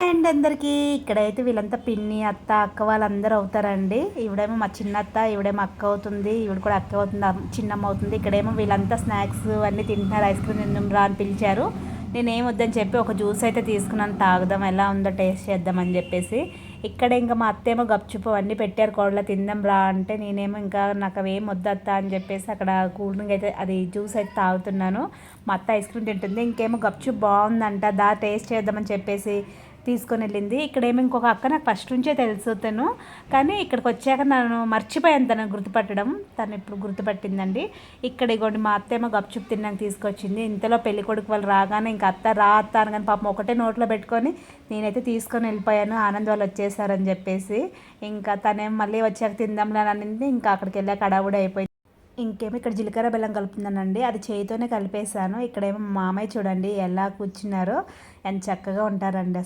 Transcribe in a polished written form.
And అందరికీ ఇక్కడైతే వీళ్ళంతా పిన్ని అత్త అక్క వాళ్ళందరూ అవుతారండి. ఈవిడేమో మా చిన్న అత్త, ఈవిడేమో అక్క అవుతుంది, ఈవిడ కూడా అక్క అవుతుంది, చిన్నమ్మ అవుతుంది. ఇక్కడేమో వీళ్ళంతా స్నాక్స్ అన్నీ తింటున్నారు. ఐస్ క్రీమ్ తిందాం రా అని పిలిచారు. నేనేం వద్దని చెప్పి ఒక జ్యూస్ అయితే తీసుకున్నాను, తాగుదాం ఎలా ఉందో టేస్ట్ చేద్దామని చెప్పేసి. ఇక్కడ ఇంకా మా అత్తేమో గప్చుప్ అన్నీ పెట్టారు కోడల, తిందాం రా అంటే నేనేమో ఇంకా నాకు అవేం వద్దత్త అని చెప్పేసి అక్కడ కూల్ డ్రింక్ అయితే అది జ్యూస్ అయితే తాగుతున్నాను. మా అత్త ఐస్ క్రీమ్ తింటుంది, ఇంకేమో గప్చుప్ బాగుందంట దా టేస్ట్ చేద్దామని చెప్పేసి తీసుకొని వెళ్ళింది. ఇక్కడేమో ఇంకొక అక్క నాకు ఫస్ట్ నుంచే తెలుసు తను, కానీ ఇక్కడికి వచ్చాక నన్ను మర్చిపోయాను తనను గుర్తుపట్టడం. తను ఇప్పుడు గుర్తుపట్టిందండి. ఇక్కడ ఇగోండి మా అత్తేమో గప్చుప్ తిన్నాక తీసుకొచ్చింది. ఇంతలో పెళ్లి కొడుకు వాళ్ళు రాగానే ఇంకా అత్త రా అత్త అనగానే పాపం ఒకటే నోట్లో పెట్టుకొని నేనైతే తీసుకొని వెళ్ళిపోయాను, ఆనంద్ వాళ్ళు వచ్చేసారని చెప్పేసి. ఇంకా తనేం మళ్ళీ వచ్చాక తిందాంలే అని అనింది. ఇంకా అక్కడికి వెళ్ళాక హడావుడి అయిపోయింది. ఇంకేమో ఇక్కడ జీలకర్ర బెల్లం కలుపుతున్నానండి, అది చేయితోనే కలిపేశాను. ఇక్కడేమో మామయ్య చూడండి ఎలా కూర్చున్నారో, ఎంత చక్కగా ఉంటారండి.